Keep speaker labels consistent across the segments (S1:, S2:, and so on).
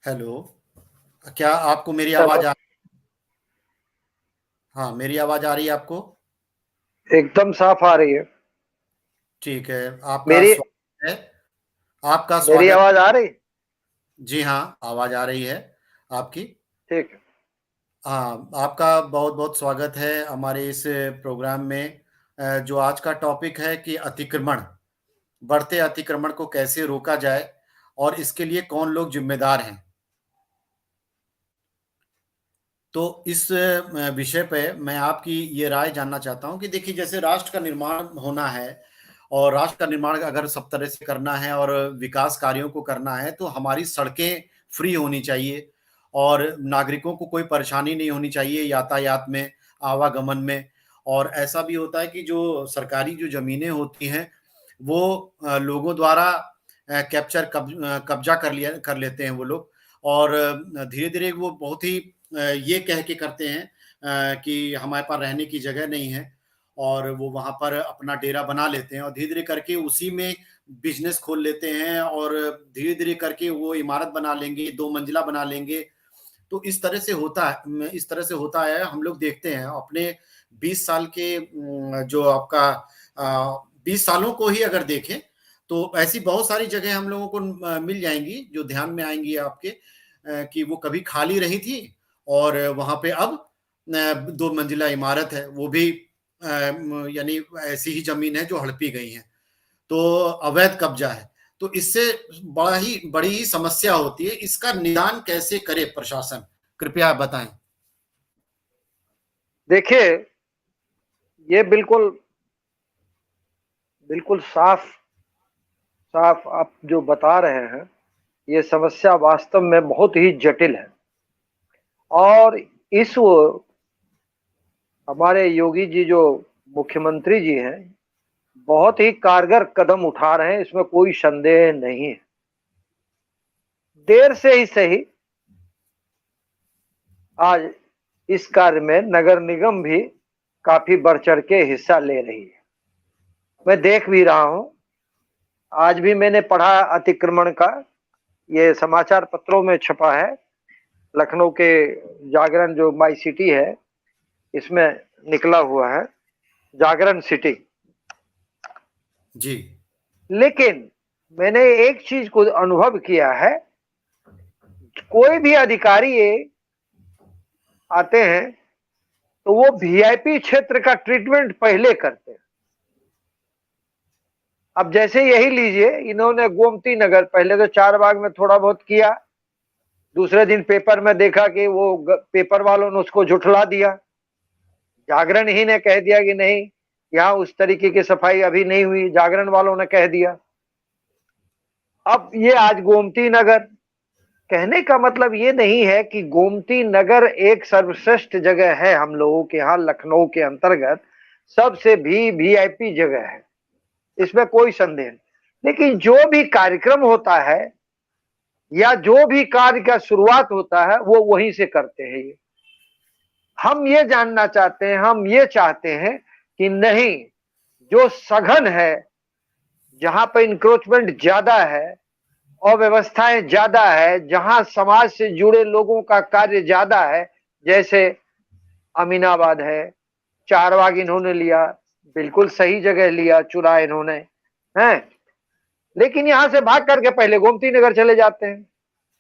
S1: Hello. क्या आपको मेरी
S2: चलो,
S1: आवाज हाँ, मेरी आवाज आ रही है आपको?
S2: एकदम साफ आ रही है।
S1: ठीक है। आपका
S2: मेरी
S1: स्वागत है। आपका
S2: मेरी
S1: स्वागत।
S2: आवाज आ रही?
S1: जी हाँ, आवाज आ रही है आपकी।
S2: ठीक है।
S1: हाँ, आपका बहुत बहुत स्वागत है हमारे इस प्रोग्राम में। जो आज का टॉपिक है कि अतिक्रमण, बढ़ते अतिक्रमण को कैसे रोका जाए और इसके लिए कौन लोग जिम्मेदार हैं। तो इस विषय पे मैं आपकी ये राय जानना चाहता हूँ कि देखिए, जैसे राष्ट्र का निर्माण होना है और राष्ट्र का निर्माण अगर सब तरह से करना है और विकास कार्यों को करना है तो हमारी सड़कें फ्री होनी चाहिए और नागरिकों को कोई परेशानी नहीं होनी चाहिए यातायात में, आवागमन में। और ऐसा भी होता है कि जो सरकारी जो ज़मीनें होती हैं वो लोगों द्वारा कब्जा कर लेते हैं वो लोग। और धीरे-धीरे वो बहुत ही ये कह के करते हैं कि हमारे पास रहने की जगह नहीं है और वो वहाँ पर अपना डेरा बना लेते हैं और धीरे-धीरे करके उसी में बिज़नेस खोल लेते हैं और धीरे-धीरे करके वो इमारत बना लेंगे, 2 मंजिला बना लेंगे। तो इस तरह से होता है, इस तरह से होता है, हम लोग देखते हैं अपने 20 साल के जो आपका 20 सालों को ही अगर देखें, तो ऐसी बहुत सारी जगह हम लोगों को मिल जाएँगी, जो ध्यान में आएँगी आपके कि वो कभी खाली रही थी और वहाँ पे अब 2 मंजिला इमारत है, वो भी यानी ऐसी ही ज़मीन है जो हड़पी गई है। तो अवैध कब्ज़ा है। तो इससे बड़ी ही समस्या होती है। इसका निदान कैसे करे प्रशासन? कृपया बताएँ।
S2: देखिए, ये बिल्कुल बिल्कुल साफ साफ आप जो बता रहे हैं, ये समस्या वास्तव में बहुत ही जटिल है। और इस हमारे योगी जी जो मुख्यमंत्री जी हैं, बहुत ही कारगर कदम उठा रहे हैं, इसमें कोई संदेह नहीं है। देर से ही सही, आज इस कार्य में नगर निगम भी काफी बढ़ चढ़ के हिस्सा ले रही है। मैं देख भी रहा हूं, आज भी मैंने पढ़ा अतिक्रमण का, ये समाचार पत्रों में छपा है। लखनऊ के जागरण जो माई सिटी है, इसमें निकला हुआ है, जागरण सिटी।
S1: जी।
S2: लेकिन मैंने एक चीज को अनुभव किया है, कोई भी अधिकारी ये आते हैं तो वो वीआईपी क्षेत्र का ट्रीटमेंट पहले करते हैं। अब जैसे यही लीजिए, इन्होंने गोमती नगर पहले तो चार बाग में थोड़ा बहुत किया, दूसरे दिन पेपर में देखा कि वो पेपर वालों ने उसको झुठला दिया, जागरण ही ने कह दिया कि नहीं, यहाँ उस तरीके की सफाई अभी नहीं हुई, जागरण वालों ने कह दिया। अब ये आज गोमती नगर, कहने का मतलब ये नहीं है कि गोमती नगर एक सर्वश्रेष्ठ जगह है। हम लोगों के यहाँ लखनऊ के अंतर्गत सबसे भी वीआईपी जगह है, इसमें कोई संदेह नहीं। लेकिन जो भी कार्यक्रम होता है या जो भी कार्य का शुरुआत होता है, वो वहीं से करते हैं। ये हम ये जानना चाहते हैं, हम ये चाहते हैं कि नहीं, जो सघन है, जहां पर इंक्रोचमेंट ज्यादा है, अव्यवस्थाएं ज्यादा है, जहां समाज से जुड़े लोगों का कार्य ज्यादा है, जैसे अमीनाबाद है, चारबाग इन्होंने लिया, बिल्कुल सही जगह लिया, चुना इन्होंने है। लेकिन यहां से भाग करके पहले गोमती नगर चले जाते हैं।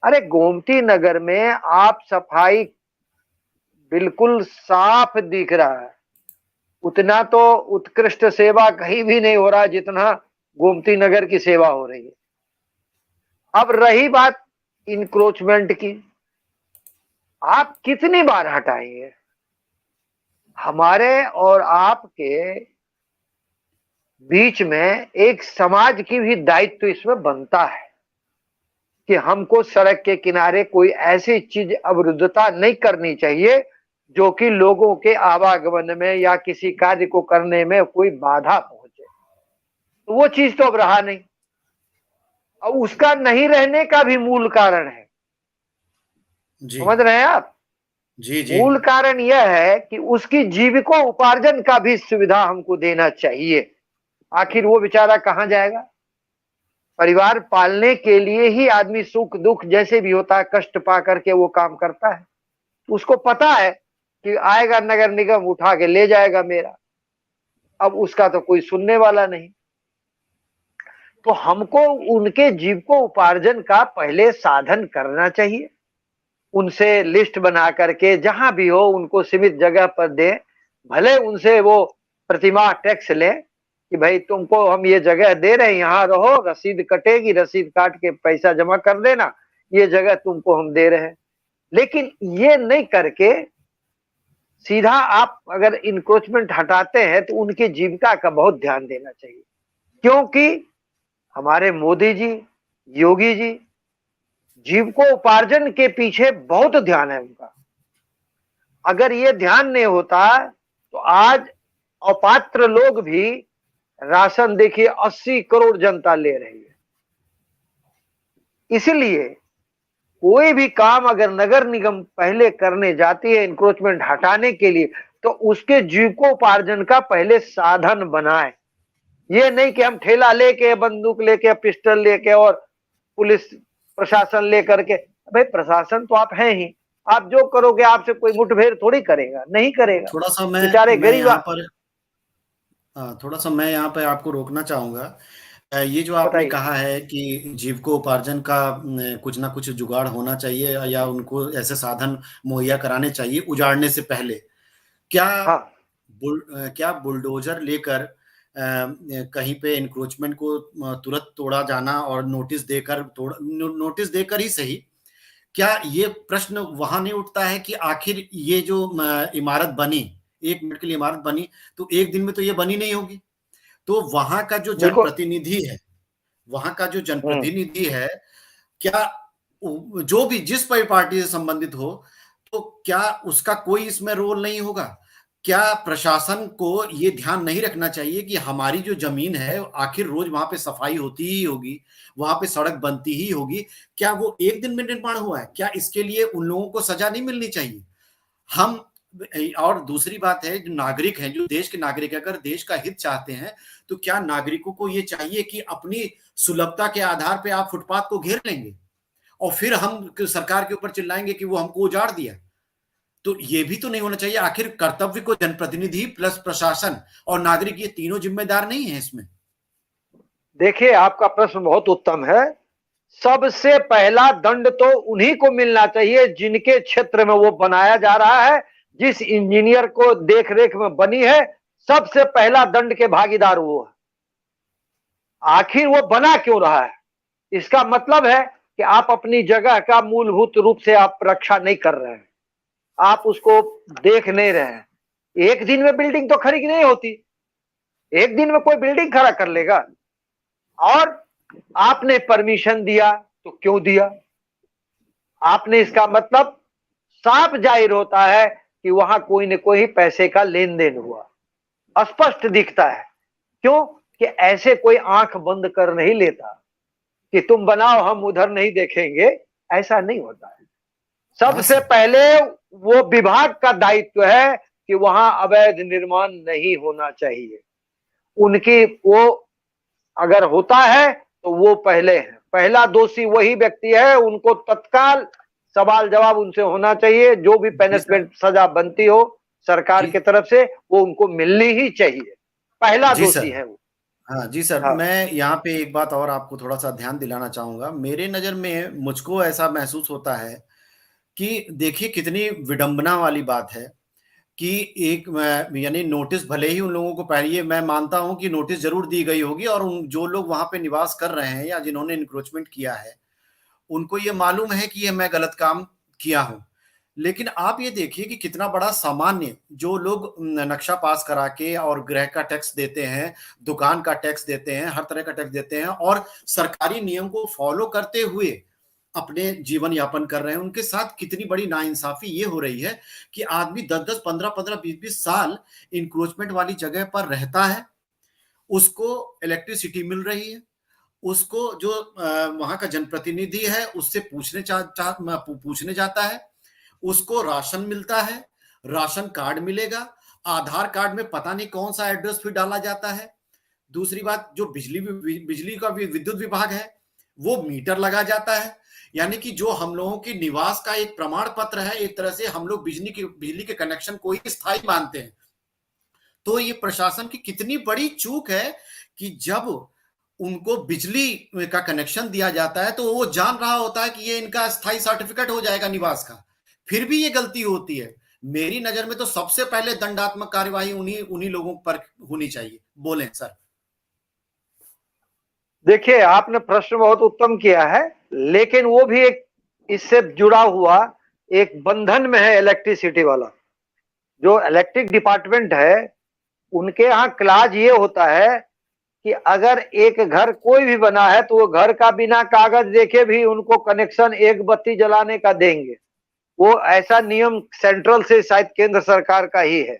S2: अरे गोमती नगर में आप सफाई बिल्कुल साफ दिख रहा है, उतना तो उत्कृष्ट सेवा कहीं भी नहीं हो रहा जितना गोमती नगर की सेवा हो रही है। अब रही बात इंक्रोचमेंट की, आप कितनी बार हटाएंगे? हमारे और आपके बीच में एक समाज की भी दायित्व इसमें बनता है कि हमको सड़क के किनारे कोई ऐसी चीज अवरुद्धता नहीं करनी चाहिए जो कि लोगों के आवागमन में या किसी कार्य को करने में कोई बाधा पहुंचे। तो वो चीज तो अब रहा नहीं, और उसका नहीं रहने का भी मूल कारण है,
S1: जी।
S2: समझ रहे हैं आप?
S1: जी, जी।
S2: मूल कारण यह है कि उसकी जीविकोपार्जन का भी सुविधा हमको देना चाहिए। आखिर वो बेचारा कहाँ जाएगा? परिवार पालने के लिए ही आदमी सुख दुख जैसे भी होता है कष्ट पा करके वो काम करता है। उसको पता है कि आएगा नगर निगम उठा के ले जाएगा मेरा। अब उसका तो कोई सुनने वाला नहीं। तो हमको उनके जीविकोपार्जन का पहले साधन करना चाहिए। उनसे लिस्ट बना करके जहां भी हो उनको सीमित जगह पर दें। भले उनसे वो प्रतिमाह टैक्स लें कि भाई तुमको हम ये जगह दे रहे हैं, यहाँ रहो, रसीद कटेगी, रसीद काट के पैसा जमा कर देना, ये जगह तुमको हम दे रहे हैं। लेकिन ये नहीं करके सीधा आप अगर इंक्रोचमेंट हटाते हैं तो उनकी जीविका का बहुत ध्यान देना चाहिए। क्योंकि हमारे मोदी जी, योगी जी जीविकोपार्जन के पीछे बहुत ध्यान है उनका। अगर ये ध्यान नहीं होता तो आज अपात्र लोग भी राशन देखिए 80 करोड़ जनता ले रही है। इसलिए कोई भी काम अगर नगर निगम पहले करने जाती है इंक्रोचमेंट हटाने के लिए तो उसके जीविकोपार्जन का पहले साधन बनाए। ये नहीं कि हम ठेला लेके, बंदूक लेके, पिस्टल लेके और पुलिस प्रशासन लेकर के। भाई प्रशासन तो आप हैं ही, आप जो करोगे आपसे कोई मुठभेड़ थोड़ी करेगा, नहीं करेगा।
S1: थोड़ा सा मैं
S2: बेचारे
S1: मैं
S2: गरीब।
S1: यहाँ पर थोड़ा सा मैं यहाँ पे आपको रोकना चाहूंगा। ये जो आपने
S2: बताइए।
S1: कहा है कि जीविकोपार्जन का कुछ ना कुछ जुगाड़ होना चाहिए या उनको ऐसे साधन मुहैया कराने चाहिए उजाड़ने से पहले। क्या
S2: हाँ।
S1: क्या बुलडोजर लेकर कहीं पे इंक्रोचमेंट को तुरंत तोड़ा जाना और नोटिस देकर ही सही, क्या ये प्रश्न वहां नहीं उठता है कि आखिर ये जो इमारत बनी, 1 मिनट के लिए इमारत बनी, तो एक दिन में तो ये बनी नहीं होगी। तो वहां का जो
S2: बिल्कुल।
S1: जनप्रतिनिधि है, वहां का जो
S2: हम्म।
S1: जनप्रतिनिधि है, क्या जो भी जिस भी पार्टी से संबंधित हो, तो क्या उसका कोई इसमें रोल नहीं होगा? क्या प्रशासन को ये ध्यान नहीं रखना चाहिए कि हमारी जो जमीन है आखिर रोज वहां पे सफाई होती ही होगी, वहां पे सड़क बनती ही होगी? क्या वो एक दिन में निर्माण हुआ है? क्या इसके लिए उन लोगों को सजा नहीं मिलनी चाहिए? हम और दूसरी बात है, जो नागरिक हैं, जो देश के नागरिक हैं, अगर देश का हित चाहते हैं तो क्या नागरिकों को ये चाहिए कि अपनी सुलभता के आधार पे आप फुटपाथ को घेर लेंगे और फिर हम सरकार के ऊपर चिल्लाएंगे कि वो हमको उजाड़ दिया? तो ये भी तो नहीं होना चाहिए। आखिर कर्तव्य को जनप्रतिनिधि प्लस प्रशासन और नागरिक, ये तीनों जिम्मेदार नहीं है इसमें?
S2: देखिए आपका प्रश्न बहुत उत्तम है। सबसे पहला दंड तो उन्हीं को मिलना चाहिए जिनके क्षेत्र में वो बनाया जा रहा है, जिस इंजीनियर को देख रेख में बनी है। सबसे पहला दंड के भागीदार वो है। आखिर वो बना क्यों रहा है? इसका मतलब है कि आप अपनी जगह का मूलभूत रूप से आप रक्षा नहीं कर रहे हैं, आप उसको देख नहीं रहे हैं। एक दिन में बिल्डिंग तो खड़ी नहीं होती, एक दिन में कोई बिल्डिंग खड़ा कर लेगा? और आपने परमिशन दिया तो क्यों दिया? आपने, इसका मतलब साफ जाहिर होता है कि वहां कोई न कोई पैसे का लेन देन हुआ, स्पष्ट दिखता है। क्यों? कि ऐसे कोई आंख बंद कर नहीं लेता कि तुम बनाओ हम उधर नहीं देखेंगे, ऐसा नहीं होता है।
S1: हाँ
S2: सबसे
S1: सर।
S2: पहले वो विभाग का दायित्व है कि वहां अवैध निर्माण नहीं होना चाहिए। उनकी वो अगर होता है तो वो पहले है, पहला दोषी वही व्यक्ति है। उनको तत्काल सवाल जवाब उनसे होना चाहिए। जो भी
S1: जी सर।
S2: पेनिशमेंट सजा बनती हो सरकार
S1: जी।
S2: की तरफ से वो उनको मिलनी ही चाहिए। पहला
S1: जी
S2: दोषी
S1: सर।
S2: है वो।
S1: हाँ जी सर,
S2: हाँ।
S1: मैं यहाँ पे एक बात और आपको थोड़ा सा ध्यान दिलाना चाहूंगा। मेरे नज़र में मुझको ऐसा महसूस होता है कि देखिए कितनी विडंबना वाली बात है कि एक यानी नोटिस भले ही उन लोगों को पहले, ये मैं मानता हूं कि नोटिस जरूर दी गई होगी और उन जो लोग वहां पे निवास कर रहे हैं या जिन्होंने इंक्रोचमेंट किया है उनको ये मालूम है कि ये मैं गलत काम किया हूं। लेकिन आप ये देखिए कि कितना बड़ा सामान्य जो लोग नक्शा पास करा के और गृह का टैक्स देते हैं, दुकान का टैक्स देते हैं, हर तरह का टैक्स देते हैं और सरकारी नियम को फॉलो करते हुए अपने जीवन यापन कर रहे हैं, उनके साथ कितनी बड़ी नाइंसाफी ये हो रही है कि आदमी 10-10, 15-15, 20-20 साल इंक्रोचमेंट वाली जगह पर रहता है, उसको इलेक्ट्रिसिटी मिल रही है, उसको जो वहां का जनप्रतिनिधि है उससे पूछने जाता है, उसको राशन मिलता है, राशन कार्ड मिलेगा, आधार कार्ड में पता नहीं कौन सा एड्रेस फिर डाला जाता है। दूसरी बात, जो बिजली का विद्युत विभाग है, वो मीटर लगा जाता है। यानी कि जो हम लोगों की निवास का एक प्रमाण पत्र है, एक तरह से हम लोग बिजली के कनेक्शन को ही स्थायी मानते हैं। तो ये प्रशासन की कितनी बड़ी चूक है कि जब उनको बिजली का कनेक्शन दिया जाता है तो वो जान रहा होता है कि ये इनका स्थायी सर्टिफिकेट हो जाएगा निवास का, फिर भी ये गलती होती है। मेरी नजर में तो सबसे पहले दंडात्मक कार्यवाही उन्हीं उन्हीं लोगों पर होनी चाहिए। बोलें सर।
S2: देखिए, आपने प्रश्न बहुत उत्तम किया है, लेकिन वो भी एक इससे जुड़ा हुआ एक बंधन में है इलेक्ट्रिसिटी वाला। जो इलेक्ट्रिक डिपार्टमेंट है, उनके यहाँ क्लाज ये होता है कि अगर एक घर कोई भी बना है तो वो घर का बिना कागज देखे भी उनको कनेक्शन एक बत्ती जलाने का देंगे। वो ऐसा नियम सेंट्रल से शायद केंद्र सरकार का ही है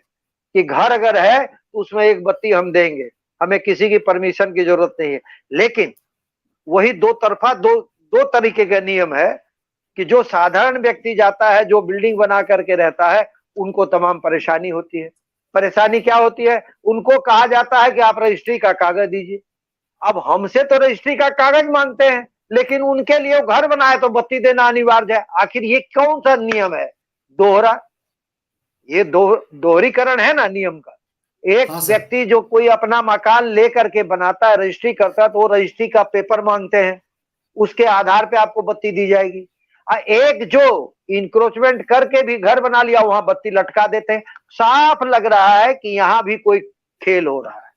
S2: कि घर अगर है तो उसमें एक बत्ती हम देंगे, हमें किसी की परमिशन की जरूरत नहीं है। लेकिन वही दो तरफा दो तरीके का नियम है कि जो साधारण व्यक्ति जाता है, जो बिल्डिंग बना करके रहता है, उनको तमाम परेशानी होती है। परेशानी क्या होती है? उनको कहा जाता है कि आप रजिस्ट्री का कागज दीजिए। अब हमसे तो रजिस्ट्री का कागज मांगते हैं, लेकिन उनके लिए घर बनाए तो बत्ती देना अनिवार्य है। आखिर ये कौन सा नियम है? दोहरा, ये दोहरीकरण है ना नियम का। एक व्यक्ति जो कोई अपना मकान लेकर के बनाता है, रजिस्ट्री करता है, तो वो रजिस्ट्री का पेपर मांगते हैं, उसके आधार पे आपको बत्ती दी जाएगी। एक जो इंक्रोचमेंट करके भी घर बना लिया, वहां बत्ती लटका देते हैं। साफ लग रहा है कि यहाँ भी कोई खेल हो रहा है।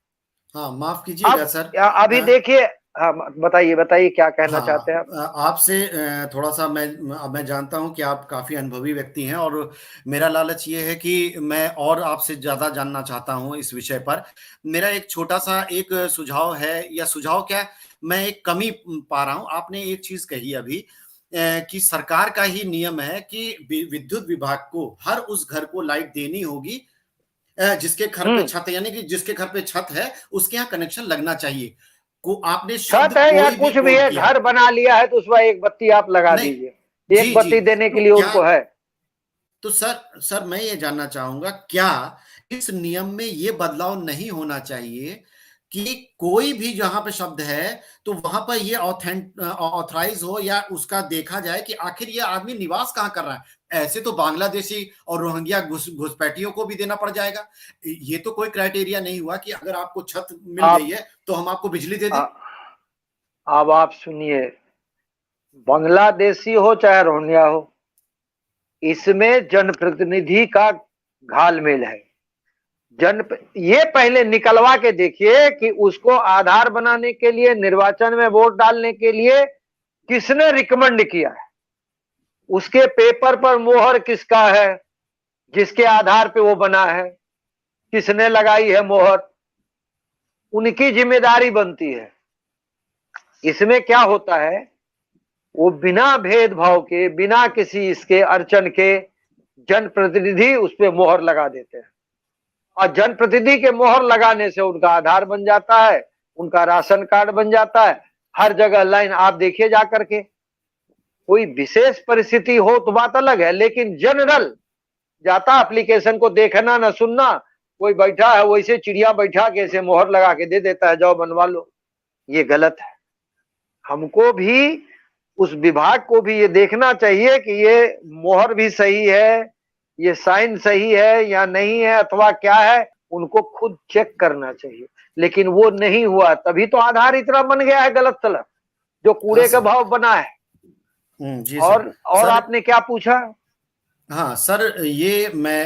S1: हाँ, माफ कीजिएगा सर।
S2: अभी देखिए, हाँ बताइए क्या कहना चाहते हैं आप?
S1: आपसे थोड़ा सा मैं जानता हूं कि आप काफी अनुभवी व्यक्ति हैं और मेरा लालच ये है कि मैं और आपसे ज्यादा जानना चाहता हूं इस विषय पर। मेरा एक छोटा सा एक सुझाव है, या सुझाव क्या, मैं एक कमी पा रहा हूं। आपने एक चीज कही अभी कि सरकार का ही नियम है कि विद्युत विभाग को हर उस घर को लाइट देनी होगी जिसके घर पे छत, यानी कि जिसके घर पे छत है उसके यहाँ कनेक्शन लगना चाहिए। को आपने
S2: छत है या कुछ भी है, घर बना लिया है तो उसमें एक बत्ती आप लगा दीजिए। एक बत्ती देने के लिए उनको है।
S1: तो सर मैं ये जानना चाहूंगा, क्या इस नियम में ये बदलाव नहीं होना चाहिए कि कोई भी जहां पे शब्द है तो वहां पर ये ऑथराइज हो, या उसका देखा जाए कि आखिर ये आदमी निवास कहां कर रहा है। ऐसे तो बांग्लादेशी और रोहिंग्या घुसपैठियों को भी देना पड़ जाएगा। ये तो कोई क्राइटेरिया नहीं हुआ कि अगर आपको छत मिल गई है तो हम आपको बिजली दे दें।
S2: अब आप सुनिए, बांग्लादेशी हो चाहे रोहिंग्या हो, इसमें जनप्रतिनिधि का घालमेल है। ये पहले निकलवा के देखिए कि उसको आधार बनाने के लिए, निर्वाचन में वोट डालने के लिए किसने रिकमेंड किया है, उसके पेपर पर मोहर किसका है, जिसके आधार पे वो बना है, किसने लगाई है मोहर, उनकी जिम्मेदारी बनती है। इसमें क्या होता है, वो बिना भेदभाव के, बिना किसी इसके अड़चन के जनप्रतिनिधि उस पर मोहर लगा देते हैं, और जनप्रतिनिधि के मोहर लगाने से उनका आधार बन जाता है, उनका राशन कार्ड बन जाता है। हर जगह लाइन आप देखिए जाकर के। कोई विशेष परिस्थिति हो तो बात अलग है, लेकिन जनरल जाता एप्लीकेशन को देखना ना सुनना, कोई बैठा है वैसे चिड़िया बैठा के ऐसे मोहर लगा के दे देता है, जाओ बनवा लो। ये गलत है। हमको भी, उस विभाग को भी ये देखना चाहिए कि ये मोहर भी सही है, ये साइन सही है या नहीं है, अथवा क्या है, उनको खुद चेक करना चाहिए। लेकिन वो नहीं हुआ, तभी तो आधार इतना बन गया है गलत सलत, जो कूड़े का भाव बना है।
S1: जी
S2: और आपने क्या पूछा?
S1: हाँ सर, ये मैं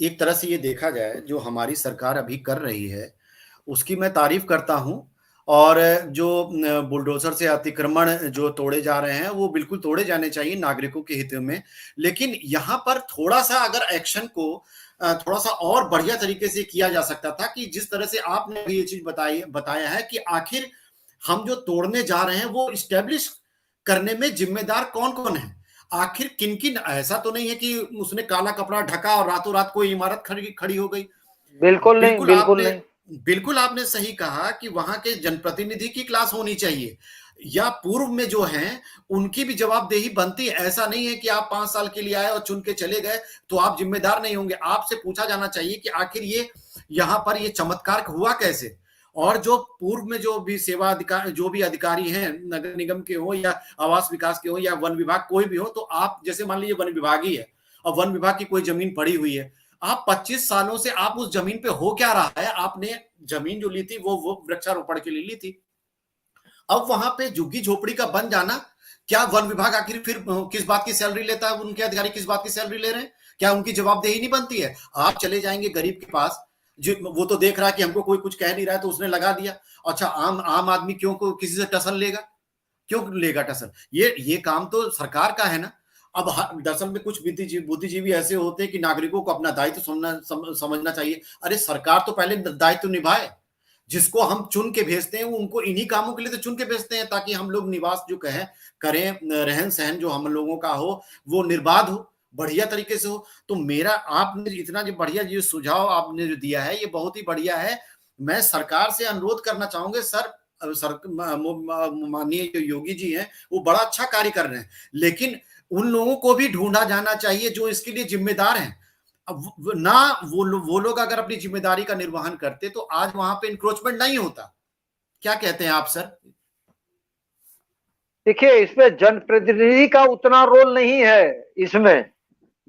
S1: एक तरह से ये देखा जाए जो हमारी सरकार अभी कर रही है उसकी मैं तारीफ करता हूं। और जो बुलडोजर से अतिक्रमण जो तोड़े जा रहे हैं वो बिल्कुल तोड़े जाने चाहिए नागरिकों के हित में। लेकिन यहाँ पर थोड़ा सा अगर एक्शन को थोड़ा सा और बढ़िया तरीके से किया जा सकता था, कि जिस तरह से आपने भी ये चीज बताया है कि आखिर हम जो तोड़ने जा रहे हैं वो इस्टेब्लिश करने में जिम्मेदार कौन कौन है, आखिर किन किन। ऐसा तो नहीं है कि उसने काला कपड़ा ढका और रातों रात कोई इमारत खड़ी हो गई।
S2: बिल्कुल नहीं।
S1: बिल्कुल आपने सही कहा कि वहां के जनप्रतिनिधि की क्लास होनी चाहिए। या पूर्व में जो हैं उनकी भी जवाबदेही बनती है। ऐसा नहीं है कि आप 5 साल के लिए आए और चुन के चले गए तो आप जिम्मेदार नहीं होंगे। आपसे पूछा जाना चाहिए कि आखिर ये यहाँ पर ये चमत्कार हुआ कैसे। और जो पूर्व में जो भी सेवा अधिकारी, जो भी अधिकारी हैं, नगर निगम के हो या आवास विकास के हो या वन विभाग कोई भी हो, तो आप जैसे मान लीजिए वन विभाग ही है और वन विभाग की कोई जमीन पड़ी हुई है, आप 25 सालों से आप उस जमीन पे हो क्या रहा है। आपने जमीन जो ली थी वो वृक्षारोपण के लिए ली थी। अब वहां पे झुग्गी झोपड़ी का बन जाना, क्या वन विभाग आखिर फिर किस बात की सैलरी लेता है, उनके अधिकारी किस बात की सैलरी ले रहे हैं, क्या उनकी जवाबदेही नहीं बनती है। आप चले जाएंगे गरीब के पास, जो वो तो देख रहा है कि हमको कोई कुछ कह नहीं रहा है तो उसने लगा दिया। अच्छा, आम आम आदमी क्यों को किसी से टसल लेगा, क्यों लेगा टसल। ये काम तो सरकार का है ना। अब दरअसल में कुछ बुद्धिजीवी ऐसे होते हैं कि नागरिकों को अपना दायित्व समझना चाहिए। अरे सरकार तो पहले दायित्व निभाए। जिसको हम चुन के भेजते हैं वो उनको इन्हीं कामों के लिए तो चुन के भेजते हैं, ताकि हम लोग निवास जो कहें करें, रहन सहन जो हम लोगों का हो वो निर्बाध हो, बढ़िया तरीके से हो। तो मेरा आपने इतना जो बढ़िया जो सुझाव आपने जो दिया है ये बहुत ही बढ़िया है। मैं सरकार से अनुरोध करना चाहूंगा सर, माननीय जो योगी जी हैं वो बड़ा अच्छा कार्य कर रहे हैं, लेकिन उन लोगों को भी ढूंढा जाना चाहिए जो इसके लिए जिम्मेदार हैं। अब ना वो लोग अगर अपनी जिम्मेदारी का निर्वहन करते तो आज वहां पे इंक्रोचमेंट नहीं होता। क्या कहते हैं आप सर?
S2: देखिए, इसमें जनप्रतिनिधि का उतना रोल नहीं है इसमें,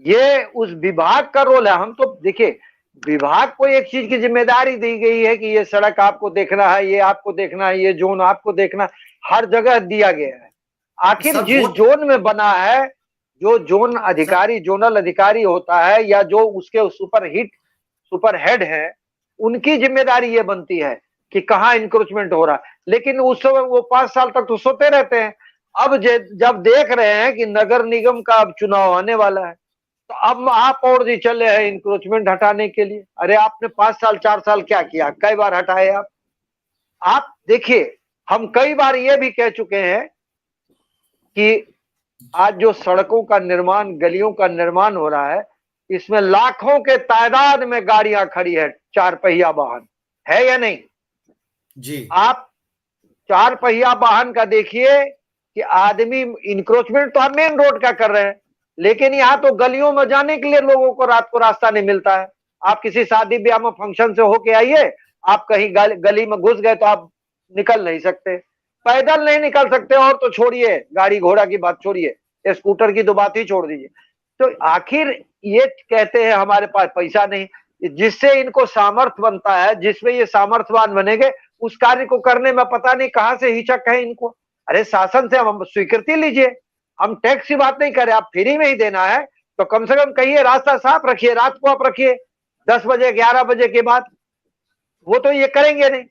S2: ये उस विभाग का रोल है। हम तो देखिए, विभाग को एक चीज की जिम्मेदारी दी गई है कि ये सड़क आपको देखना है, ये आपको देखना है, ये जोन आपको देखना है, हर जगह दिया गया है। आखिर
S1: सर
S2: जिस जोन में बना है, जो जोन अधिकारी, जोनल अधिकारी होता है या जो उसके सुपर हेड है, उनकी जिम्मेदारी ये बनती है कि कहाँ इंक्रोचमेंट हो रहा है। लेकिन उस समय वो 5 साल तक तो सोते रहते हैं। अब जब देख रहे हैं कि नगर निगम का अब चुनाव आने वाला है, तो अब आप और जी चले हैं इंक्रोचमेंट हटाने के लिए। अरे आपने 5 साल 4 साल क्या किया, कई बार हटाए आप देखिए, हम कई बार ये भी कह चुके हैं कि आज जो सड़कों का निर्माण, गलियों का निर्माण हो रहा है, इसमें लाखों के तादाद में गाड़ियां खड़ी है, 4 पहिया वाहन है या नहीं
S1: जी।
S2: आप 4 पहिया वाहन का देखिए कि आदमी इंक्रोचमेंट तो आप मेन रोड का कर रहे हैं, लेकिन यहाँ तो गलियों में जाने के लिए लोगों को रात को रास्ता नहीं मिलता है। आप किसी शादी ब्याह में फंक्शन से होके आइए, आप कहीं गली में घुस गए तो आप निकल नहीं सकते, पैदल नहीं निकल सकते, और तो छोड़िए गाड़ी घोड़ा की बात, छोड़िए स्कूटर की तो बात ही छोड़ दीजिए। तो आखिर ये कहते हैं हमारे पास पैसा नहीं, जिससे इनको सामर्थ्य बनता है, जिसमें ये सामर्थ्यवान बनेंगे उस कार्य को करने में पता नहीं कहां से हिचक है इनको। अरे शासन से हम स्वीकृति लीजिए, हम टैक्स की बात नहीं कर रहे, आप फ्री में ही देना है तो कम से कम कहिए रास्ता साफ रखिए, रात को आप रखिए 10 बजे 11 बजे के बाद। वो तो ये करेंगे नहीं,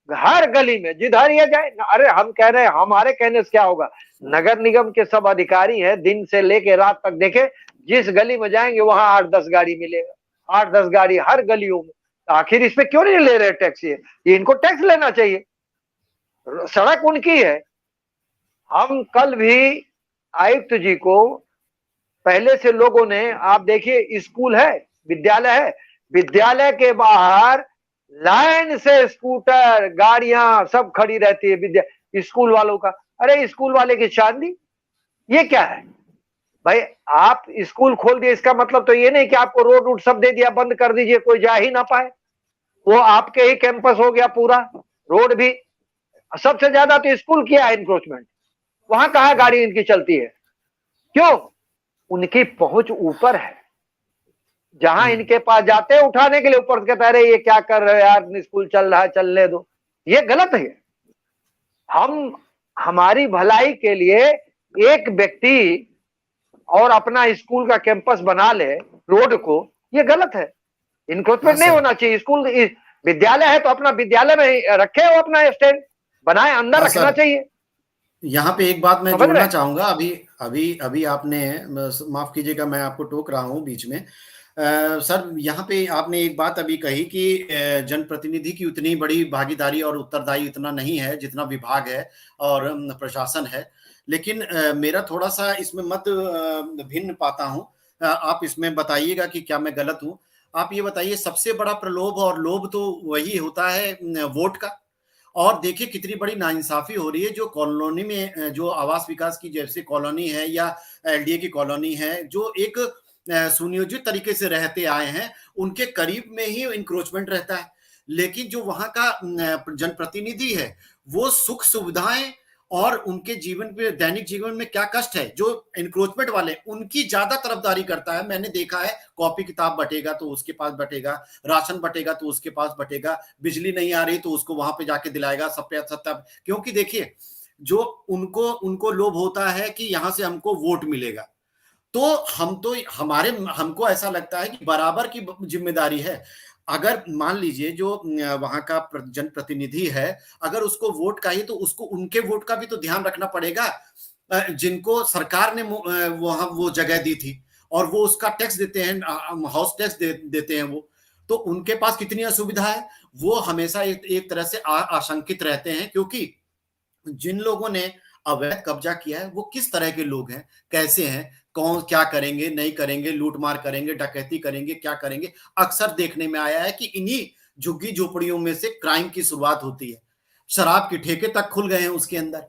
S2: हर गली में जिधर ये जाए। अरे हम कह रहे हैं, हमारे कहने से क्या होगा, नगर निगम के सब अधिकारी हैं, दिन से लेके रात तक देखे, जिस गली में जाएंगे वहां 8-10 गाड़ी मिलेगा, 8-10 गाड़ी हर गलियों में। आखिर इस पे क्यों नहीं ले रहे टैक्स? ये इनको टैक्स लेना चाहिए, सड़क उनकी है। हम कल भी आयुक्त जी को, पहले से लोगों ने, आप देखिए स्कूल है, विद्यालय है, विद्यालय के बाहर लाइन से स्कूटर गाड़ियां सब खड़ी रहती है स्कूल वालों का। अरे स्कूल वाले की चांदी, ये क्या है भाई? आप स्कूल खोल दिए, इसका मतलब तो ये नहीं कि आपको रोड रूट सब दे दिया, बंद कर दीजिए, कोई जा ही ना पाए। वो आपके ही कैंपस हो गया पूरा, रोड भी। सबसे ज्यादा तो स्कूल किया है इंक्रोचमेंट, वहां कहा गाड़ी इनकी चलती है, क्यों? उनकी पहुंच ऊपर है, जहां इनके पास जाते हैं उठाने के लिए, ऊपर से कहता है ये क्या कर रहे हो यार, स्कूल चल रहा है चलने दो। ये गलत है। हम हमारी भलाई के लिए एक व्यक्ति और अपना स्कूल का कैंपस बना ले रोड को, ये गलत है। इंक्रोचमेंट नहीं होना चाहिए। स्कूल विद्यालय है तो अपना विद्यालय में रखे हो, अपना स्टैंड बनाए, अंदर रखना चाहिए।
S1: यहाँ पे एक बात मैं जोड़ना चाहूंगा। अभी अभी अभी आपने, माफ कीजिएगा मैं आपको टोक रहा हूँ बीच में, सर यहाँ पे आपने एक बात अभी कही कि जनप्रतिनिधि की उतनी बड़ी भागीदारी और उत्तरदायी इतना नहीं है जितना विभाग है और प्रशासन है। लेकिन मेरा थोड़ा सा इसमें मत भिन्न पाता हूँ। आप इसमें बताइएगा कि क्या मैं गलत हूँ। आप ये बताइए, सबसे बड़ा प्रलोभ और लोभ तो वही होता है वोट का। और देखिए कितनी बड़ी नाइंसाफी हो रही है, जो कॉलोनी में जो आवास विकास की जैसे कॉलोनी है या एलडीए की कॉलोनी है, जो एक सुनियोजित तरीके से रहते आए हैं, उनके करीब में ही इंक्रोचमेंट रहता है। लेकिन जो वहां का जनप्रतिनिधि है, वो सुख सुविधाएं और उनके जीवन पे, दैनिक जीवन में क्या कष्ट है, जो इंक्रोचमेंट वाले, उनकी ज्यादा तरफदारी करता है। मैंने देखा है, कॉपी किताब बटेगा तो उसके पास बटेगा, राशन बटेगा तो उसके पास बटेगा, बिजली नहीं आ रही तो उसको वहां पे जाके दिलाएगा सत्या सत्या। क्योंकि देखिए, जो उनको उनको लोभ होता है कि यहां से हमको वोट मिलेगा, तो हमारे हमको ऐसा लगता है कि बराबर की जिम्मेदारी है। अगर मान लीजिए जो वहां का जनप्रतिनिधि है, अगर उसको वोट का ही, तो उसको उनके वोट का भी तो ध्यान रखना पड़ेगा, जिनको सरकार ने वहां वो जगह दी थी, और वो उसका टैक्स देते हैं, हाउस टैक्स देते हैं वो, तो उनके पास कितनी असुविधा है। वो हमेशा एक तरह से आशंकित रहते हैं, क्योंकि जिन लोगों ने अवैध कब्जा किया है, वो किस तरह के लोग हैं, कैसे हैं, कौन क्या करेंगे, नहीं करेंगे, लूटमार करेंगे, डकैती करेंगे, क्या करेंगे। अक्सर देखने में आया है कि इन्हीं झुग्गी झोपड़ियों में से क्राइम की शुरुआत होती है। शराब के ठेके तक खुल गए हैं उसके अंदर।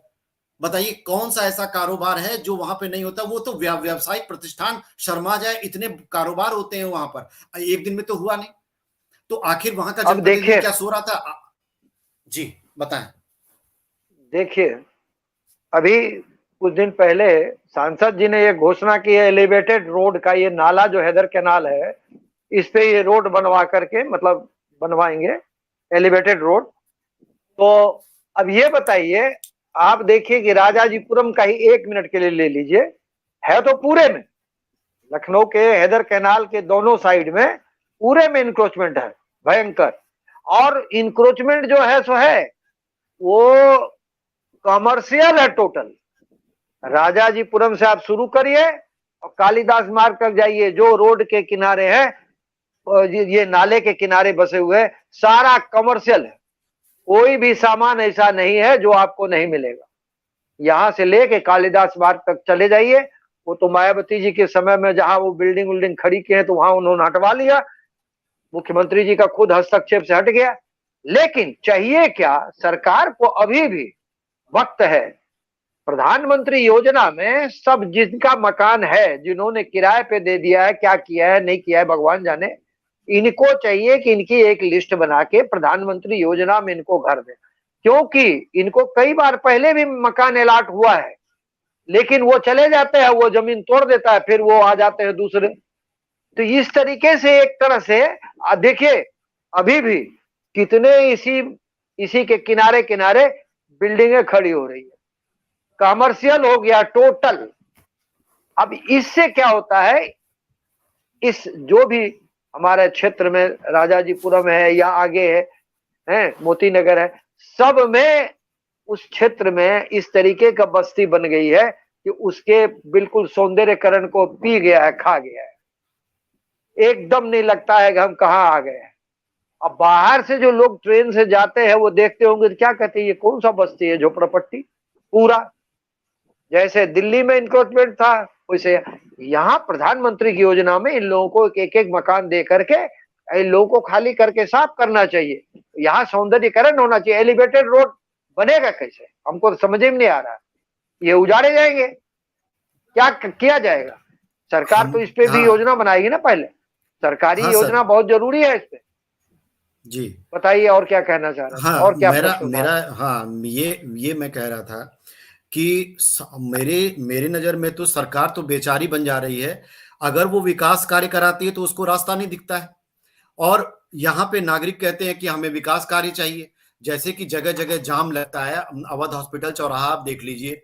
S1: बताइए कौन सा ऐसा कारोबार है जो वहां पे नहीं होता। वो तो व्यावसायिक प्रतिष्ठान शर्मा जाए, इतने कारोबार होते हैं वहां पर, एक दिन में तो हुआ नहीं। तो आखिर वहां का
S2: अब
S1: जनप्रतिनिधि
S2: देखिए,
S1: क्या सो रहा था? जी बताएं।
S2: देखिए अभी कुछ दिन पहले सांसद जी ने ये घोषणा की है, एलिवेटेड रोड का, ये नाला जो हैदर कैनाल है, इस पे ये रोड बनवा करके, मतलब बनवाएंगे एलिवेटेड रोड। तो अब ये बताइए, आप देखिए कि राजाजीपुरम का ही 1 मिनट के लिए ले लीजिए, है तो पूरे में, लखनऊ के हैदर कैनाल के दोनों साइड में पूरे में इंक्रोचमेंट है, भयंकर। और इंक्रोचमेंट जो है सो है वो कमर्शियल है टोटल। राजाजीपुरम से आप शुरू करिए और कालिदास मार्ग तक जाइए, जो रोड के किनारे है, ये नाले के किनारे बसे हुए हैं, सारा कमर्शियल है। कोई भी सामान ऐसा नहीं है जो आपको नहीं मिलेगा। यहां से लेके कालिदास मार्ग तक चले जाइए, वो तो मायावती जी के समय में जहां वो बिल्डिंग विल्डिंग खड़ी की है तो वहां उन्होंने हटवा लिया, मुख्यमंत्री जी का खुद हस्तक्षेप से हट गया। लेकिन चाहिए क्या, सरकार को अभी भी वक्त है। प्रधानमंत्री योजना में सब जिनका मकान है, जिन्होंने किराए पे दे दिया है, क्या किया है नहीं किया है भगवान जाने, इनको चाहिए कि इनकी एक लिस्ट बना के प्रधानमंत्री योजना में इनको घर दें। क्योंकि इनको कई बार पहले भी मकान अलाट हुआ है, लेकिन वो चले जाते हैं, वो जमीन तोड़ देता है, फिर वो आ जाते हैं दूसरे। तो इस तरीके से एक तरह से देखिए अभी भी कितने इसी इसी के किनारे किनारे बिल्डिंगें खड़ी हो रही है, कमर्शियल हो गया टोटल। अब इससे क्या होता है, इस जो भी हमारे क्षेत्र में राजाजीपुरम है या आगे है मोती नगर है, सब में उस क्षेत्र में इस तरीके का बस्ती बन गई है कि उसके बिल्कुल सौंदर्यकरण को पी गया है, खा गया है। एकदम नहीं लगता है कि हम कहाँ आ गए हैं। अब बाहर से जो लोग ट्रेन से जाते हैं वो देखते होंगे तो क्या कहते हैं, ये कौन सा बस्ती है, झोपड़पट्टी पूरा। जैसे दिल्ली में इंक्रोचमेंट था, वैसे यहाँ प्रधानमंत्री की योजना में इन लोगों को एक एक मकान दे करके इन लोगों को खाली करके साफ करना चाहिए। यहाँ सौंदर्यीकरण होना चाहिए। एलिवेटेड रोड बनेगा कैसे, हमको तो समझ में नहीं आ रहा। ये उजाड़े जाएंगे, क्या किया जाएगा? सरकार तो इस पे भी
S1: हाँ
S2: योजना बनाएगी ना पहले। सरकारी
S1: हाँ
S2: योजना
S1: सर
S2: बहुत जरूरी है इस पे।
S1: जी।
S2: बताइए और क्या कहना चाह रहे थे,
S1: हाँ
S2: और क्या
S1: मेरा
S2: प्रश्न था?
S1: मेरा हाँ ये मैं कह रहा था कि मेरे मेरे नजर में तो सरकार तो बेचारी बन जा रही है। अगर वो विकास कार्य कराती है तो उसको रास्ता नहीं दिखता है। और यहाँ पे नागरिक कहते हैं कि हमें विकास कार्य चाहिए, जैसे कि जगह जगह जाम लगता है। अवध हॉस्पिटल चौराहा आप देख लीजिए,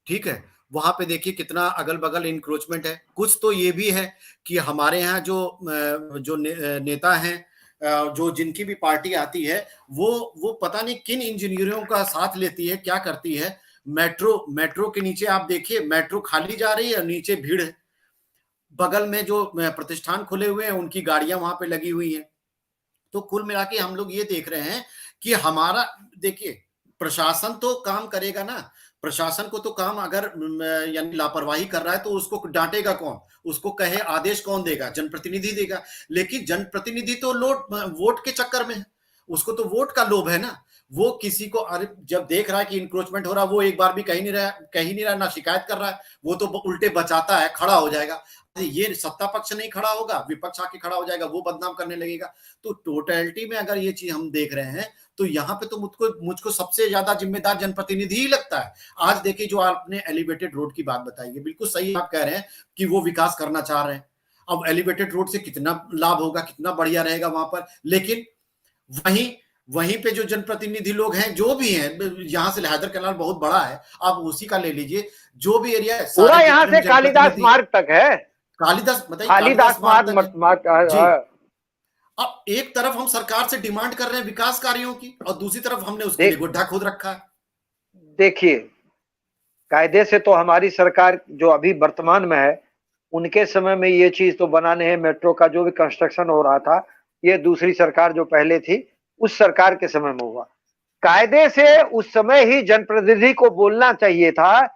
S1: ठीक है, वहां पे देखिए कितना अगल बगल इंक्रोचमेंट है। कुछ तो ये भी है कि हमारे यहाँ जो नेता हैं, जो जिनकी भी पार्टी आती है, वो पता नहीं किन इंजीनियरों का साथ लेती है, क्या करती है। मेट्रो मेट्रो के नीचे आप देखिए, मेट्रो खाली जा रही है, नीचे भीड़ है। बगल में जो प्रतिष्ठान खुले हुए हैं उनकी गाड़ियां वहां पे लगी हुई हैं। तो कुल मिला के हम लोग ये देख रहे हैं कि हमारा, देखिए, प्रशासन तो काम करेगा ना। प्रशासन को तो काम, अगर यानी लापरवाही कर रहा है तो उसको डांटेगा कौन, उसको कहे आदेश कौन देगा, जनप्रतिनिधि देगा। लेकिन जनप्रतिनिधि तो वोट के चक्कर में है, उसको तो वोट का लोभ है ना। वो किसी को जब देख रहा है कि इंक्रोचमेंट हो रहा है, वो एक बार भी कहीं नहीं रहा, ना शिकायत कर रहा है, वो तो उल्टे बचाता है, खड़ा हो जाएगा। ये सत्ता पक्ष नहीं खड़ा होगा, विपक्ष आके खड़ा हो जाएगा, वो बदनाम करने लगेगा। तो टोटलिटी में अगर ये चीज हम देख रहे हैं, तो यहाँ पे तो मुझको सबसे ज्यादा जिम्मेदार जनप्रतिनिधि ही लगता है। आज देखिए, जो आपने एलिवेटेड रोड की बात बताई है, बिल्कुल सही आप कह रहे हैं कि वो विकास करना चाह रहे हैं। अब एलिवेटेड रोड से कितना लाभ होगा, कितना बढ़िया रहेगा वहां पर, लेकिन वहीं वहीं पे जो जनप्रतिनिधि लोग हैं, जो भी हैं, यहाँ से हैदर कैनाल बहुत बड़ा है, आप उसी का ले लीजिए, जो भी एरिया है,
S2: पूरा
S1: सारे
S2: यहाँ
S1: जितने भी
S2: से कालिदास
S1: जनप्रतिनिधि,
S2: मार्ग तक है।
S1: कालिदास बताइए,
S2: कालिदास
S1: कालिदास मार्ग तक है। जी।
S2: मार्ग।
S1: अब एक तरफ हम सरकार से डिमांड कर रहे हैं विकास कार्यों की, और दूसरी तरफ हमने उसके लिए
S2: देख
S1: गड्ढा खोद रखा है।
S2: देखिए, कायदे से तो हमारी सरकार जो अभी वर्तमान में है, उनके समय में ये चीज तो बनाने हैं, मेट्रो का जो भी कंस्ट्रक्शन हो रहा था, ये दूसरी सरकार जो पहले थी, उस सरकार के समय में हुआ। कायदे से उस समय ही जनप्रतिनिधि को बोलना चाहिए था,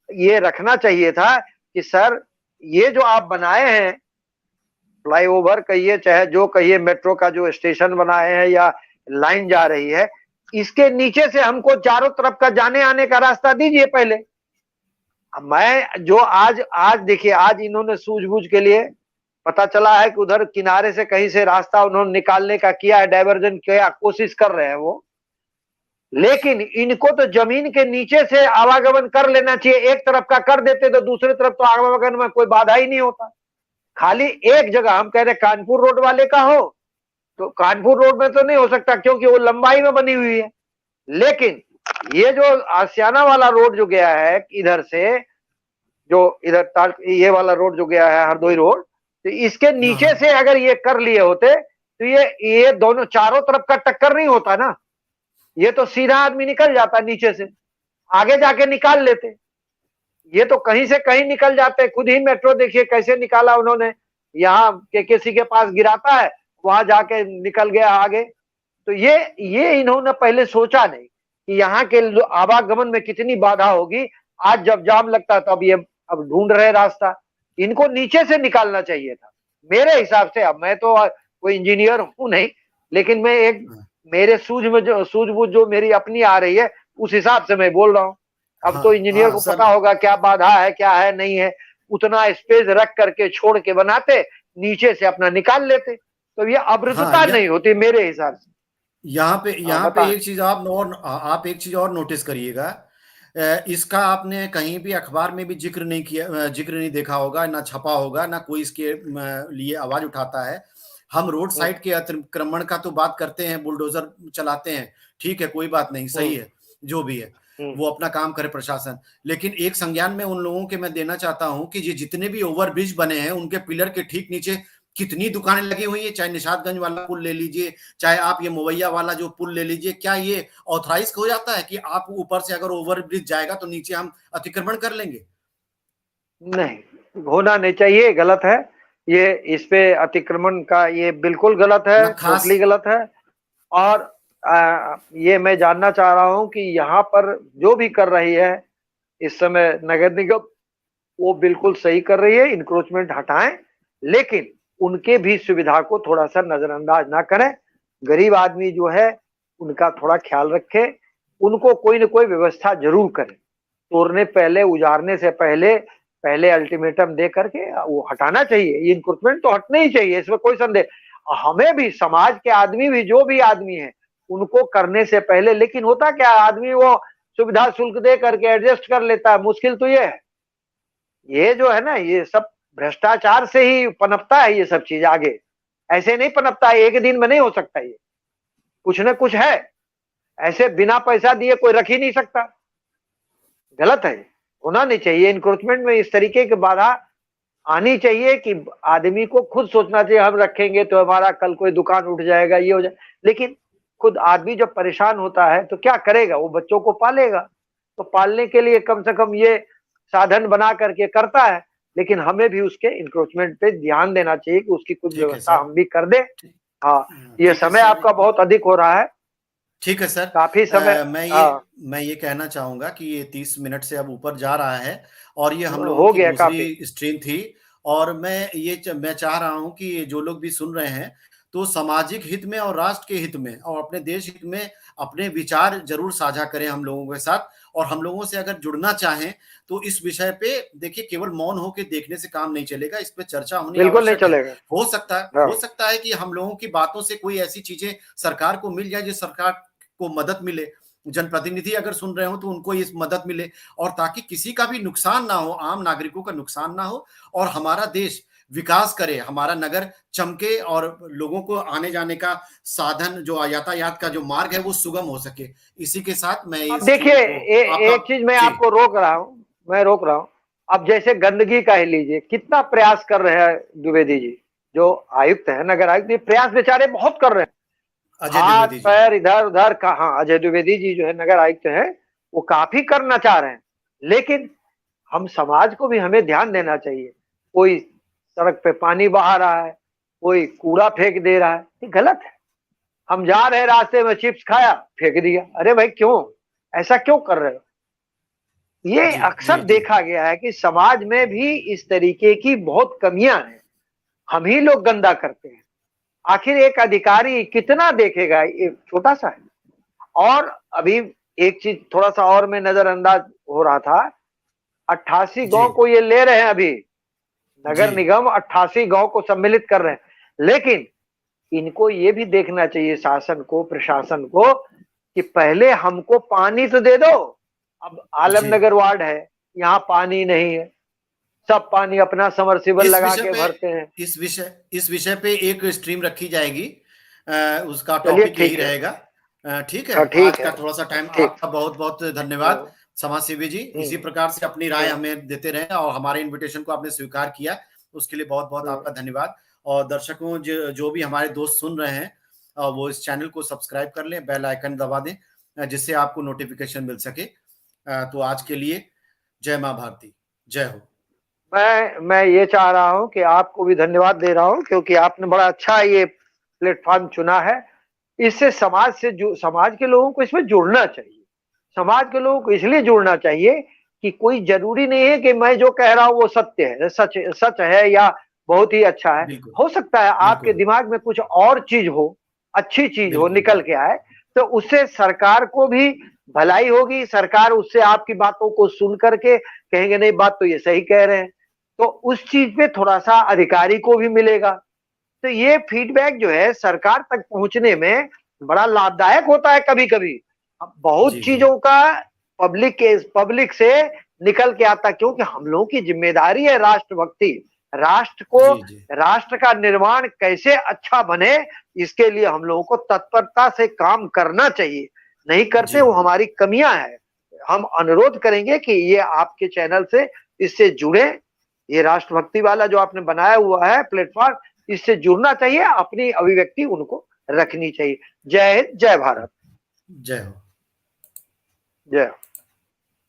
S2: ये रखना चाहिए था कि सर, ये जो आप बनाए हैं, फ्लाईओवर कहिए चाहे जो कहिए, मेट्रो का जो स्टेशन बनाए हैं या लाइन जा रही है, इसके नीचे से हमको चारों तरफ का जाने आने का रास्ता दीजिए पहले। मैं जो आज आज देखिए, आज इन्होंने सूझबूझ के लिए पता चला है कि उधर किनारे से कहीं से रास्ता उन्होंने निकालने का किया है, डाइवर्जन किया, कोशिश कर रहे हैं वो। लेकिन इनको तो जमीन के नीचे से आवागमन कर लेना चाहिए। एक तरफ का कर देते तो दूसरी तरफ तो आवागमन में कोई बाधा ही नहीं होता। खाली एक जगह हम कह रहे कानपुर रोड वाले का हो, तो कानपुर रोड में तो नहीं हो सकता क्योंकि वो लंबाई में बनी हुई है। लेकिन ये जो आसियाना वाला रोड जो गया है इधर से, जो इधर ये वाला रोड जो गया है हरदोई रोड, तो इसके नीचे से अगर ये कर लिए होते तो ये दोनों चारों तरफ का टक्कर नहीं होता ना, ये तो सीधा आदमी निकल जाता नीचे से, आगे जाके निकाल लेते। ये तो कहीं से कहीं निकल जाते। खुद ही मेट्रो देखिए कैसे निकाला उन्होंने, यहाँ केकेसी के पास गिराता है, वहां जाके निकल गया आगे। तो ये इन्होंने पहले सोचा नहीं कि यहाँ के आवागमन में कितनी बाधा होगी। आज जब जाम लगता है तो अब ढूंढ रहे रास्ता, इनको नीचे से निकालना चाहिए था मेरे हिसाब से। अब मैं तो कोई इंजीनियर हूं नहीं, लेकिन मैं एक मेरे सूझबूझ जो मेरी अपनी आ रही है, उस हिसाब से मैं बोल रहा हूँ। अब तो इंजीनियर को पता होगा क्या बाधा है क्या है नहीं है, उतना स्पेस रख करके छोड़ के बनाते, नीचे से अपना निकाल लेते, तो ये अवरुद्धता नहीं होती मेरे हिसाब से।
S1: यहाँ पे एक चीज आप एक चीज और नोटिस करिएगा, इसका आपने कहीं भी अखबार में भी जिक्र नहीं देखा होगा, ना छपा होगा, ना कोई इसके लिए आवाज उठाता है। हम रोड साइड के अतिक्रमण का तो बात करते हैं, बुलडोजर चलाते हैं, ठीक है, कोई बात नहीं, सही है, जो भी है वो अपना काम करे प्रशासन। लेकिन एक संज्ञान में उन लोगों के मैं देना चाहता हूं कि ये जितने भी ओवरब्रिज बने हैं, उनके पिलर के ठीक नीचे कितनी दुकानें लगी हुई है, चाहे निशातगंज वाला पुल ले लीजिए, चाहे आप ये मोवैया वाला जो पुल ले लीजिए। क्या ये ऑथराइज हो जाता है कि आप ऊपर से अगर ओवरब्रिज जाएगा तो नीचे हम अतिक्रमण कर लेंगे? नहीं,
S2: होना नहीं चाहिए, गलत है ये। इस पे अतिक्रमण का ये बिल्कुल गलत है, टोटली गलत है। और ये मैं जानना चाह रहा हूं कि यहाँ पर जो भी कर रही है इस समय नगर निगम, वो बिल्कुल सही कर रही है, इंक्रोचमेंट हटाएं, लेकिन उनके भी सुविधा को थोड़ा सा नजरअंदाज ना करें। गरीब आदमी जो है उनका थोड़ा ख्याल रखे, उनको कोई ना कोई व्यवस्था जरूर करें। तोड़ने पहले, उजाड़ने से पहले अल्टीमेटम दे करके वो हटाना चाहिए। ये इंक्रोचमेंट तो हटना ही चाहिए, इसमें कोई संदेह। हमें भी, समाज के आदमी भी, जो भी आदमी है, उनको करने से पहले, लेकिन होता क्या, आदमी वो सुविधा शुल्क दे करके एडजस्ट कर लेता है। मुश्किल तो ये है, ये जो है ना, ये सब भ्रष्टाचार से ही पनपता है। ये सब चीज आगे ऐसे नहीं पनपता है, एक दिन में नहीं हो सकता। ये कुछ ना कुछ है, ऐसे बिना पैसा दिए कोई रख ही नहीं सकता। गलत है, होना नहीं चाहिए। इंक्रोचमेंट में इस तरीके की बाधा आनी चाहिए कि आदमी को खुद सोचना चाहिए, हम रखेंगे तो हमारा कल कोई दुकान उठ जाएगा, ये हो जाए। लेकिन खुद आदमी जब परेशान होता है तो क्या करेगा, वो बच्चों को पालेगा, तो पालने के लिए कम से कम ये साधन बना करके करता है। लेकिन हमें भी उसके इंक्रोचमेंट पे ध्यान देना चाहिए कि उसकी कुछ व्यवस्था हम भी कर दें। हाँ, ये समय आपका बहुत अधिक हो रहा है।
S1: ठीक है सर,
S2: काफी समय।
S1: मैं ये कहना चाहूंगा कि ये 30 मिनट से अब ऊपर जा रहा है, और ये हम
S2: हो
S1: लोगों की
S2: गया
S1: दूसरी
S2: काफी।
S1: स्ट्रीम थी। और मैं चाह रहा हूं कि जो लोग भी सुन रहे हैं, तो सामाजिक हित में और राष्ट्र के हित में और अपने देश हित में अपने विचार जरूर साझा करें हम लोगों के साथ। और हम लोगों से अगर जुड़ना चाहें तो इस विषय पे देखिए केवल मौन होकर देखने से काम नहीं चलेगा, इस पे चर्चा होनी
S2: बिल्कुल नहीं
S1: आवश्यक है।
S2: चलेगा।
S1: हो सकता है कि हम लोगों की बातों से कोई ऐसी चीजें सरकार को मिल जाए जिस सरकार को मदद मिले, जनप्रतिनिधि अगर सुन रहे हो तो उनको इस मदद मिले, और ताकि किसी का भी नुकसान ना हो, आम नागरिकों का नुकसान ना हो और हमारा देश विकास करे, हमारा नगर चमके और लोगों को आने जाने का साधन जो यातायात का जो मार्ग है वो सुगम हो सके। इसी के साथ मैं
S2: अब
S1: इस
S2: देखिए
S1: आपका
S2: एक चीज मैं
S1: जी
S2: आपको रोक रहा हूँ, मैं रोक रहा हूँ। अब जैसे गंदगी का ही लीजिए, कितना प्रयास कर रहे हैं द्विवेदी जी जो आयुक्त है, नगर आयुक्त, ये प्रयास बेचारे बहुत कर रहे हैं।
S1: अजय
S2: हाथ
S1: द्विवेदी जी।
S2: पैर इधर उधर का, हाँ अजय द्विवेदी जी जो है नगर आयुक्त हैं, वो काफी करना चाह रहे हैं, लेकिन हम समाज को भी हमें ध्यान देना चाहिए। कोई सड़क पे पानी बहा रहा है, कोई कूड़ा फेंक दे रहा है, ये गलत है। हम जा रहे रास्ते में चिप्स खाया फेंक दिया, अरे भाई क्यों, ऐसा क्यों कर रहे हो? ये
S1: जी
S2: अक्सर
S1: जी जी
S2: देखा गया है कि समाज में भी इस तरीके की बहुत कमियां हैं, हम ही लोग गंदा करते हैं। आखिर एक अधिकारी कितना देखेगा, एक छोटा सा है। और अभी एक चीज थोड़ा सा और मैं नजरअंदाज हो रहा था, 88
S1: जी
S2: गांव को ये ले रहे हैं अभी,
S1: जी
S2: नगर निगम 88 गांव को सम्मिलित कर रहे हैं, लेकिन इनको ये भी देखना चाहिए शासन को, प्रशासन को, कि पहले हमको पानी तो दे दो। अब
S1: जी।
S2: आलमनगर वार्ड है, यहाँ पानी नहीं है, सब पानी अपना समरसिबल
S1: इस
S2: लगा
S1: विषय
S2: के
S1: पे
S2: भरते हैं।
S1: इस विषय पे एक स्ट्रीम रखी जाएगी, उसका
S2: चलिए
S1: टॉपिक यही
S2: ठीक है।
S1: रहेगा। ठीक है,
S2: हाँ
S1: आज
S2: ठीक है।
S1: का थोड़ा सा टाइम,
S2: ठीक।
S1: आपका बहुत बहुत धन्यवाद समाजसेवी जी। इसी
S2: हम्म।
S1: प्रकार से अपनी राय
S2: हम्म।
S1: हमें देते रहें और हमारे इनविटेशन को आपने स्वीकार किया, उसके लिए बहुत बहुत
S2: हम्म।
S1: आपका धन्यवाद। और दर्शकों जो भी हमारे दोस्त सुन रहे हैं, वो इस चैनल को सब्सक्राइब कर लें, बेल आइकन दबा दें, जिससे आपको नोटिफिकेशन मिल सके। तो आज के लिए जय माँ भारती, जय हो।
S2: मैं ये चाह रहा हूं कि आपको भी धन्यवाद दे रहा हूं, क्योंकि आपने बड़ा अच्छा ये प्लेटफॉर्म चुना है। इससे समाज के लोगों को इसमें जुड़ना चाहिए। समाज के लोगों को इसलिए जुड़ना चाहिए कि कोई जरूरी नहीं है कि मैं जो कह रहा हूं वो सत्य है, सच सच है या बहुत ही अच्छा है।
S1: बिल्कुल
S2: हो सकता है आपके
S1: बिल्कुल
S2: दिमाग में कुछ और चीज हो, अच्छी चीज हो
S1: बिल्कुल
S2: निकल के आए, तो उससे सरकार को भी भलाई होगी। सरकार उससे आपकी बातों को सुन करके कहेंगे नहीं बात तो ये सही कह रहे हैं, तो उस चीज पे थोड़ा सा अधिकारी को भी मिलेगा। तो ये फीडबैक जो है सरकार तक पहुंचने में बड़ा लाभदायक होता है। कभी कभी बहुत
S1: जी जी
S2: चीजों का पब्लिक से निकल के आता, क्योंकि हम लोगों की जिम्मेदारी है राष्ट्रभक्ति, राष्ट्र को,
S1: जी जी
S2: राष्ट्र का निर्माण कैसे अच्छा बने, इसके लिए हम लोगों को तत्परता से काम करना चाहिए। नहीं करते,
S1: जी
S2: वो हमारी कमियां है। हम अनुरोध करेंगे कि ये आपके चैनल से इससे जुड़े, ये राष्ट्रभक्ति वाला जो आपने बनाया हुआ है प्लेटफॉर्म, इससे जुड़ना चाहिए, अपनी अभिव्यक्ति उनको रखनी चाहिए। जय हिंद, जय भारत,
S1: जय हो।
S2: जय।